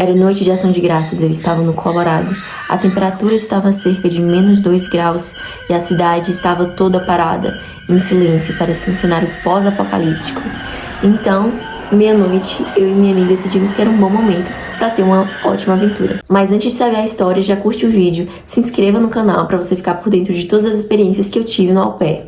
Era noite de ação de graças, eu estava no Colorado. A temperatura estava a cerca de -2 graus e a cidade estava toda parada, em silêncio, parecia um cenário pós-apocalíptico. Então, meia-noite, eu e minha amiga decidimos que era um bom momento para ter uma ótima aventura. Mas antes de saber a história, já curte o vídeo, se inscreva no canal para você ficar por dentro de todas as experiências que eu tive no au pair.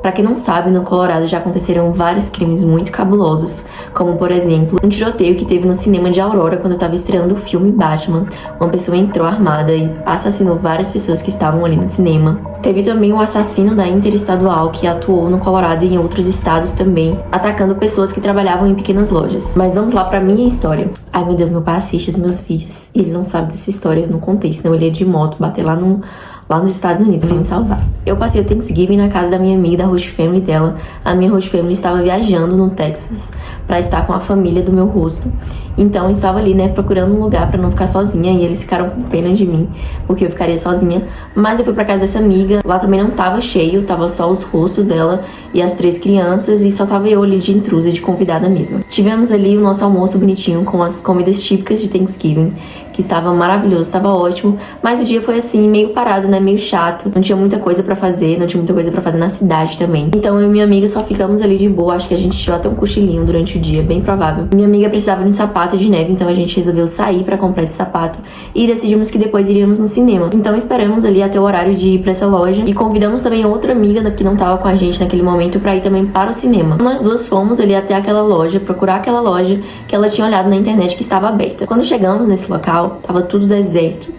Pra quem não sabe, no Colorado já aconteceram vários crimes muito cabulosos, como por exemplo, um tiroteio que teve no cinema de Aurora quando eu tava estreando o filme Batman. Uma pessoa entrou armada e assassinou várias pessoas que estavam ali no cinema. Teve também um assassino da Interestadual que atuou no Colorado e em outros estados também, atacando pessoas que trabalhavam em pequenas lojas. Mas vamos lá pra minha história. Ai meu Deus, meu pai assiste os meus vídeos e ele não sabe dessa história, eu não contei, senão ele ia de moto bater lá nos Estados Unidos pra me salvar. Eu passei o Thanksgiving na casa da minha amiga, da host family dela. A minha host family estava viajando no Texas pra estar com a família do meu rosto. Então eu estava ali, né, procurando um lugar pra não ficar sozinha e eles ficaram com pena de mim, porque eu ficaria sozinha. Mas eu fui pra casa dessa amiga, lá também não tava cheio, tava só os rostos dela e as 3 crianças e só tava eu ali de intrusa, de convidada mesmo. Tivemos ali o nosso almoço bonitinho com as comidas típicas de Thanksgiving, que estava maravilhoso, estava ótimo, mas o dia foi assim, meio parado, né, meio chato, não tinha muita coisa pra fazer, não tinha muita coisa pra fazer na cidade também. Então eu e minha amiga só ficamos ali de boa, acho que a gente tirou até um cochilinho durante o dia, bem provável. Minha amiga precisava de um sapato de neve, então a gente resolveu sair pra comprar esse sapato e decidimos que depois iríamos no cinema. Então esperamos ali até o horário de ir pra essa loja e convidamos também outra amiga que não tava com a gente naquele momento pra ir também para o cinema. Nós duas fomos ali até aquela loja, procurar aquela loja que ela tinha olhado na internet que estava aberta. Quando chegamos nesse local, tava tudo deserto,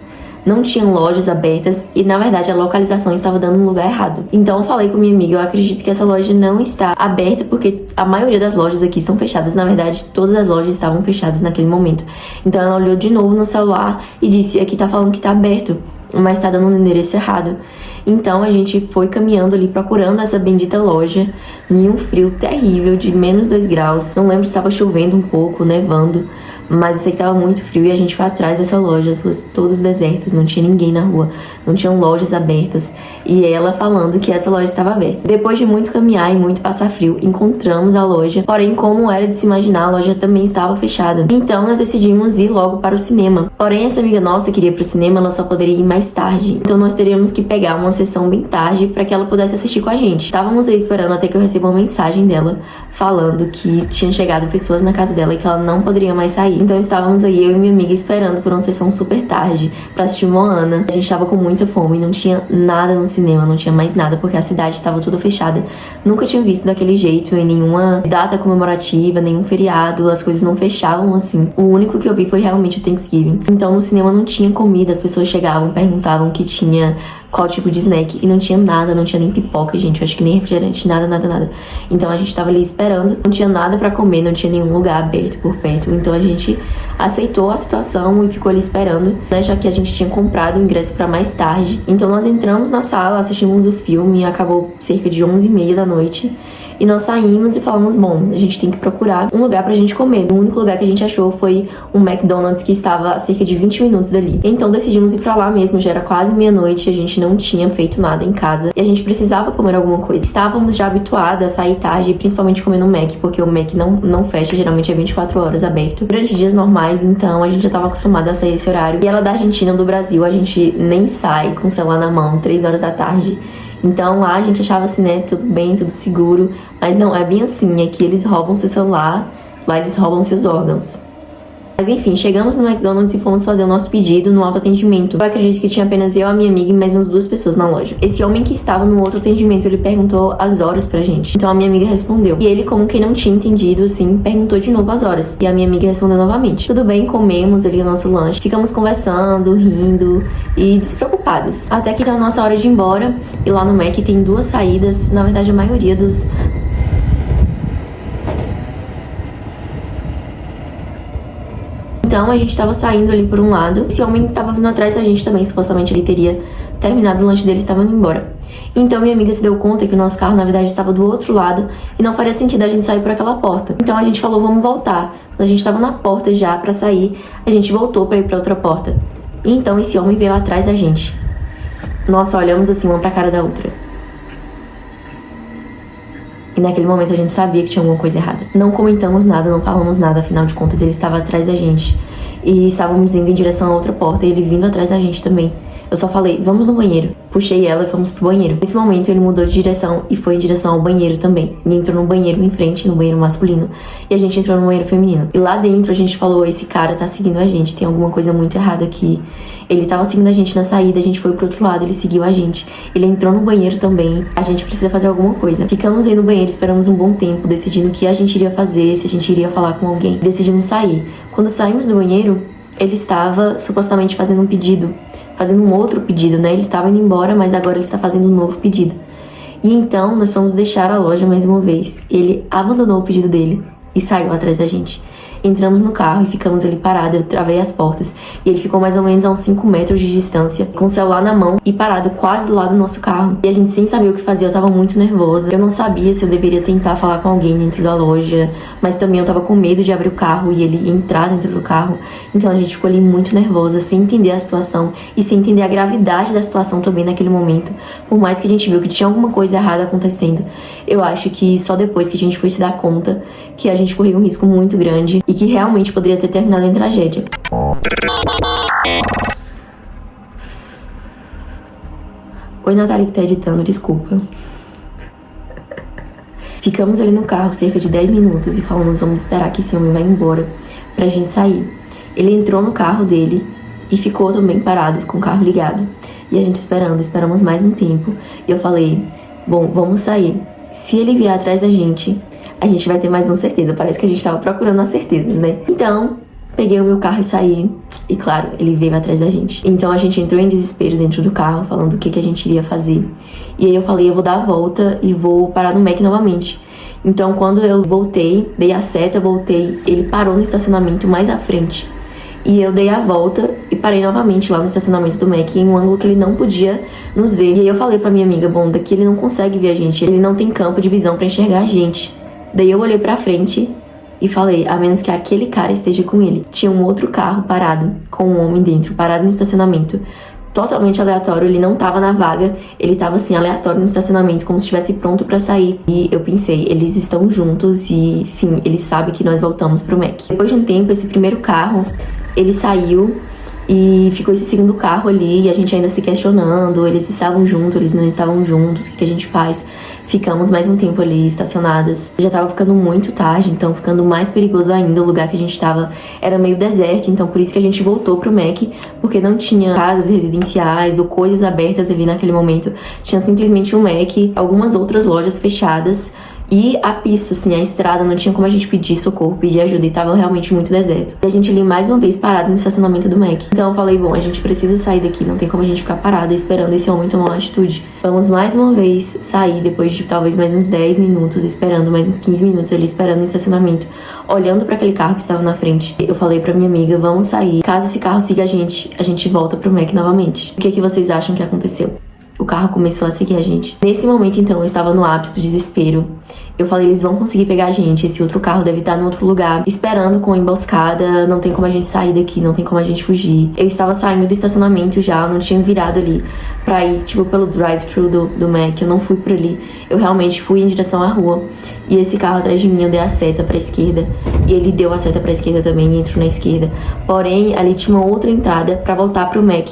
não tinham lojas abertas e, na verdade, a localização estava dando no lugar errado. Então eu falei com minha amiga, eu acredito que essa loja não está aberta porque a maioria das lojas aqui estão fechadas. Na verdade, todas as lojas estavam fechadas naquele momento. Então ela olhou de novo no celular e disse, aqui tá falando que tá aberto, mas tá dando um endereço errado. Então a gente foi caminhando ali, procurando essa bendita loja, em um frio terrível de -2 graus. Não lembro se estava chovendo um pouco, nevando, mas eu sei que tava muito frio e a gente foi atrás dessa loja, as ruas todas desertas, não tinha ninguém na rua, não tinham lojas abertas. E ela falando que essa loja estava aberta. Depois de muito caminhar e muito passar frio, encontramos a loja, porém, como era de se imaginar, a loja também estava fechada. Então nós decidimos ir logo para o cinema. Porém, essa amiga nossa que iria pro cinema, ela só poderia ir mais tarde. Então nós teríamos que pegar uma sessão bem tarde para que ela pudesse assistir com a gente. Estávamos aí esperando até que eu receba uma mensagem dela falando que tinham chegado pessoas na casa dela e que ela não poderia mais sair. Então estávamos aí, eu e minha amiga, esperando por uma sessão super tarde pra assistir Moana. A gente tava com muita fome, não tinha nada no cinema, não tinha mais nada, porque a cidade estava toda fechada. Nunca tinha visto daquele jeito, em nenhuma data comemorativa, nenhum feriado, as coisas não fechavam assim. O único que eu vi foi realmente o Thanksgiving. Então no cinema não tinha comida, as pessoas chegavam, perguntavam o que tinha, qual tipo de snack, e não tinha nada, não tinha nem pipoca, gente, eu acho que nem refrigerante, nada. Então a gente tava ali esperando, não tinha nada pra comer, não tinha nenhum lugar aberto por perto, então a gente aceitou a situação e ficou ali esperando, né, já que a gente tinha comprado o ingresso pra mais tarde. Então nós entramos na sala, assistimos o filme, acabou cerca de 11h30 da noite, e nós saímos e falamos, bom, a gente tem que procurar um lugar pra gente comer. O único lugar que a gente achou foi um McDonald's que estava a cerca de 20 minutos dali. Então decidimos ir pra lá mesmo, já era quase meia-noite, a gente não tinha feito nada em casa e a gente precisava comer alguma coisa. Estávamos já habituadas a sair tarde, principalmente comendo no Mac, porque o Mac não fecha, geralmente é 24 horas aberto durante dias normais, então a gente já estava acostumada a sair esse horário. E ela da Argentina ou do Brasil, a gente nem sai com o celular na mão 3 horas da tarde. Então lá a gente achava assim, né, tudo bem, tudo seguro, mas não é bem assim. Aqui eles roubam seu celular, lá eles roubam seus órgãos. Mas enfim, chegamos no McDonald's e fomos fazer o nosso pedido no autoatendimento. Eu acredito que tinha apenas eu, a minha amiga e mais umas 2 pessoas na loja. Esse homem que estava no outro atendimento, ele perguntou as horas pra gente. Então a minha amiga respondeu. E ele, como quem não tinha entendido, assim, perguntou de novo as horas. E a minha amiga respondeu novamente. Tudo bem, comemos ali o nosso lanche. Ficamos conversando, rindo e despreocupadas. Até que deu a nossa hora de ir embora. E lá no Mac tem 2 saídas. Na verdade, a maioria dos... Então a gente tava saindo ali por um lado, esse homem tava vindo atrás da gente também, supostamente ele teria terminado o lanche dele e estava indo embora. Então minha amiga se deu conta que o nosso carro na verdade estava do outro lado e não faria sentido a gente sair por aquela porta. Então a gente falou, vamos voltar. Quando a gente tava na porta já pra sair, a gente voltou pra ir pra outra porta. E então esse homem veio atrás da gente. Nossa, olhamos assim uma pra cara da outra. E naquele momento a gente sabia que tinha alguma coisa errada. Não comentamos nada, não falamos nada, afinal de contas ele estava atrás da gente. E estávamos indo em direção a outra porta e ele vindo atrás da gente também. Eu só falei, vamos no banheiro. Puxei ela e fomos pro banheiro. Nesse momento ele mudou de direção e foi em direção ao banheiro também. E entrou no banheiro em frente, no banheiro masculino. E a gente entrou no banheiro feminino. E lá dentro a gente falou, esse cara tá seguindo a gente, tem alguma coisa muito errada aqui. Ele tava seguindo a gente na saída, a gente foi pro outro lado, ele seguiu a gente. Ele entrou no banheiro também. A gente precisa fazer alguma coisa. Ficamos aí no banheiro, esperamos um bom tempo, decidindo o que a gente iria fazer, se a gente iria falar com alguém. Decidimos sair. Quando saímos do banheiro, ele estava supostamente fazendo um pedido. Fazendo um outro pedido, né? Ele estava indo embora, mas agora ele está fazendo um novo pedido. E então, nós fomos deixar a loja mais uma vez. Ele abandonou o pedido dele e saiu atrás da gente. Entramos no carro e ficamos ali parados, eu travei as portas. E ele ficou mais ou menos a uns 5 metros de distância, com o celular na mão e parado quase do lado do nosso carro. E a gente sem saber o que fazer, eu tava muito nervosa. Eu não sabia se eu deveria tentar falar com alguém dentro da loja, mas também eu tava com medo de abrir o carro e ele entrar dentro do carro. Então a gente ficou ali muito nervosa, sem entender a situação e sem entender a gravidade da situação também naquele momento. Por mais que a gente viu que tinha alguma coisa errada acontecendo, eu acho que só depois que a gente foi se dar conta que a gente corria um risco muito grande e que realmente poderia ter terminado em tragédia. Oi, Natália que tá editando, desculpa. Ficamos ali no carro cerca de 10 minutos e falamos, vamos esperar que esse homem vá embora pra gente sair. Ele entrou no carro dele e ficou também parado, com o carro ligado. E a gente esperamos mais um tempo. E eu falei, bom, vamos sair. Se ele vier atrás da gente, a gente vai ter mais uma certeza. Parece que a gente tava procurando as certezas, né? Então, peguei o meu carro e saí. E claro, ele veio atrás da gente. Então a gente entrou em desespero dentro do carro, falando o que a gente iria fazer. E aí eu falei, eu vou dar a volta e vou parar no Mac novamente. Então quando eu voltei, dei a seta, voltei, ele parou no estacionamento mais à frente. E eu dei a volta e parei novamente lá no estacionamento do Mac, em um ângulo que ele não podia nos ver. E aí eu falei pra minha amiga, bom, daqui ele não consegue ver a gente, ele não tem campo de visão pra enxergar a gente. Daí eu olhei pra frente e falei, a menos que aquele cara esteja com ele. Tinha um outro carro parado, com um homem dentro, parado no estacionamento. Totalmente aleatório, ele não tava na vaga, ele tava assim, aleatório no estacionamento, como se estivesse pronto pra sair. E eu pensei, eles estão juntos e sim, ele sabe que nós voltamos pro Mac. Depois de um tempo, esse primeiro carro, ele saiu e ficou esse segundo carro ali, e a gente ainda se questionando, eles estavam juntos, eles não estavam juntos, o que a gente faz? Ficamos mais um tempo ali estacionadas. Já tava ficando muito tarde, então ficando mais perigoso ainda. O lugar que a gente tava era meio deserto, então por isso que a gente voltou pro Mac, porque não tinha casas residenciais ou coisas abertas ali naquele momento. Tinha simplesmente um Mac, algumas outras lojas fechadas e a pista, assim, a estrada, não tinha como a gente pedir socorro, pedir ajuda, e tava realmente muito deserto. E a gente ali mais uma vez parado no estacionamento do Mac. Então eu falei, bom, a gente precisa sair daqui, não tem como a gente ficar parada esperando esse homem tomar uma atitude. Vamos mais uma vez sair depois de talvez mais uns 10 minutos, esperando mais uns 15 minutos ali, esperando no estacionamento, olhando pra aquele carro que estava na frente. Eu falei pra minha amiga, vamos sair, caso esse carro siga a gente volta pro Mac novamente. O que vocês acham que aconteceu? O carro começou a seguir a gente. Nesse momento, então, eu estava no ápice do desespero. Eu falei, eles vão conseguir pegar a gente. Esse outro carro deve estar em outro lugar, esperando com a emboscada. Não tem como a gente sair daqui, não tem como a gente fugir. Eu estava saindo do estacionamento já, não tinha virado ali pra ir, tipo, pelo drive-thru do Mac. Eu não fui por ali. Eu realmente fui em direção à rua. E esse carro atrás de mim, eu dei a seta pra esquerda. E ele deu a seta pra esquerda também e entrou na esquerda. Porém, ali tinha uma outra entrada pra voltar pro Mac.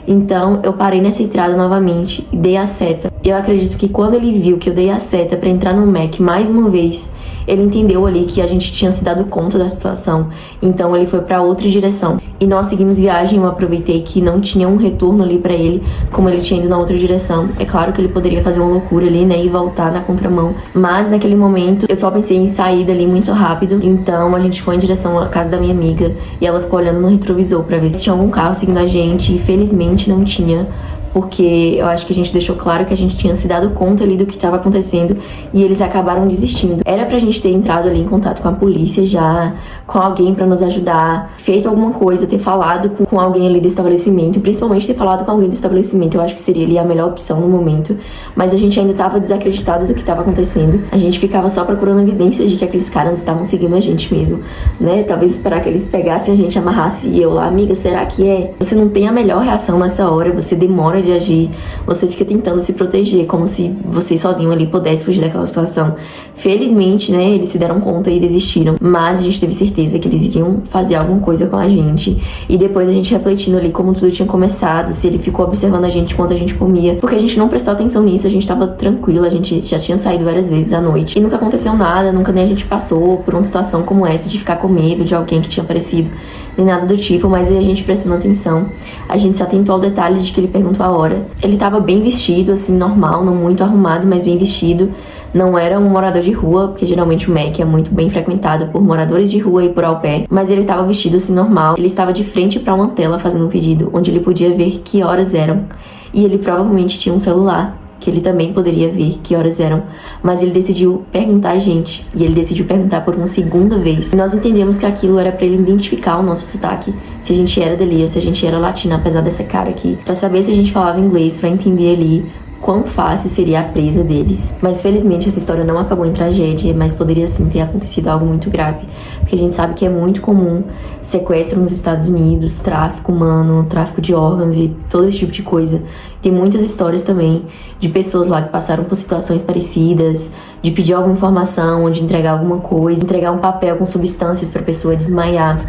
Então, eu parei nessa entrada novamente e dei a seta. Eu acredito que quando ele viu que eu dei a seta pra entrar no Mac mais uma vez, ele entendeu ali que a gente tinha se dado conta da situação. Então, ele foi pra outra direção. E nós seguimos viagem, eu aproveitei que não tinha um retorno ali pra ele, como ele tinha ido na outra direção. É claro que ele poderia fazer uma loucura ali, né, e voltar na contramão. Mas, naquele momento, eu só pensei em sair dali muito rápido. Então, a gente foi em direção à casa da minha amiga e ela ficou olhando no retrovisor pra ver se tinha algum carro seguindo a gente. E, felizmente, não tinha. Porque eu acho que a gente deixou claro que a gente tinha se dado conta ali do que estava acontecendo e eles acabaram desistindo. Era pra gente ter entrado ali em contato com a polícia já, com alguém pra nos ajudar, feito alguma coisa, ter falado com alguém ali do estabelecimento, principalmente ter falado com alguém do estabelecimento, eu acho que seria ali a melhor opção no momento, mas a gente ainda tava desacreditado do que tava acontecendo, a gente ficava só procurando evidências de que aqueles caras estavam seguindo a gente mesmo, né, talvez esperar que eles pegassem a gente, amarrassem e eu lá, amiga, será que é? Você não tem a melhor reação nessa hora, você demora de agir, você fica tentando se proteger, como se você sozinho ali pudesse fugir daquela situação. Felizmente, né, eles se deram conta e desistiram, mas a gente teve certeza que eles iriam fazer alguma coisa com a gente. E depois a gente refletindo ali como tudo tinha começado, se ele ficou observando a gente enquanto a gente comia, porque a gente não prestou atenção nisso, a gente tava tranquila, a gente já tinha saído várias vezes à noite. E nunca aconteceu nada, nunca nem a gente passou por uma situação como essa, de ficar com medo de alguém que tinha aparecido, nem nada do tipo, mas aí a gente prestando atenção, a gente se atentou ao detalhe de que ele perguntou a hora. Ele tava bem vestido, assim, normal, não muito arrumado, mas bem vestido. Não era um morador de rua, porque geralmente o Mac é muito bem frequentado por moradores de rua e por au pair, mas ele estava vestido assim normal. Ele estava de frente para uma tela fazendo um pedido, onde ele podia ver que horas eram. E ele provavelmente tinha um celular, que ele também poderia ver que horas eram, mas ele decidiu perguntar a gente, e ele decidiu perguntar por uma segunda vez. E nós entendemos que aquilo era para ele identificar o nosso sotaque, se a gente era dali ou se a gente era latina, apesar dessa cara aqui, para saber se a gente falava inglês, para entender ali quão fácil seria a presa deles. Mas felizmente essa história não acabou em tragédia, mas poderia sim ter acontecido algo muito grave, porque a gente sabe que é muito comum sequestro nos Estados Unidos, tráfico humano, tráfico de órgãos e todo esse tipo de coisa. Tem muitas histórias também de pessoas lá que passaram por situações parecidas, de pedir alguma informação ou de entregar alguma coisa, entregar um papel com substâncias para a pessoa desmaiar.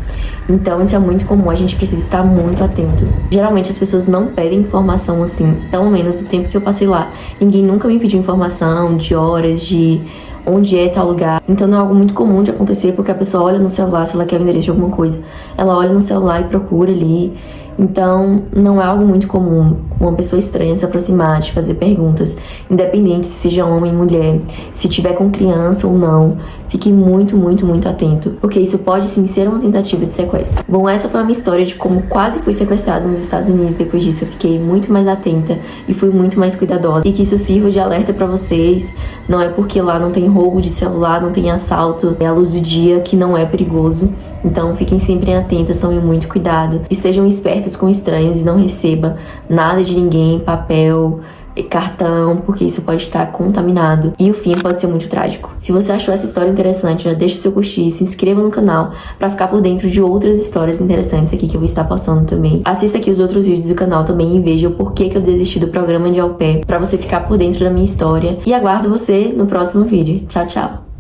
Então isso é muito comum, a gente precisa estar muito atento. Geralmente as pessoas não pedem informação assim, pelo menos no tempo que eu passei lá. Ninguém nunca me pediu informação de horas, de onde é tal lugar. Então não é algo muito comum de acontecer, porque a pessoa olha no celular se ela quer o endereço de alguma coisa. Ela olha no celular e procura ali. Então não é algo muito comum uma pessoa estranha se aproximar, de fazer perguntas, independente se seja homem ou mulher, se tiver com criança ou não. Fique muito, muito, muito atento, porque isso pode sim ser uma tentativa de sequestro. Bom, essa foi a minha história de como quase fui sequestrada nos Estados Unidos. Depois disso eu fiquei muito mais atenta e fui muito mais cuidadosa. E que isso sirva de alerta pra vocês. Não é porque lá não tem roubo de celular, não tem assalto, é a luz do dia, que não é perigoso. Então fiquem sempre atentas, tomem muito cuidado. Estejam espertos com estranhos e não receba nada de ninguém, papel, cartão, porque isso pode estar contaminado e o fim pode ser muito trágico. Se você achou essa história interessante, já deixa o seu curtir, se inscreva no canal pra ficar por dentro de outras histórias interessantes aqui que eu vou estar postando também. Assista aqui os outros vídeos do canal também e veja o porquê que eu desisti do programa de au pair, pra você ficar por dentro da minha história. E aguardo você no próximo vídeo. Tchau, tchau!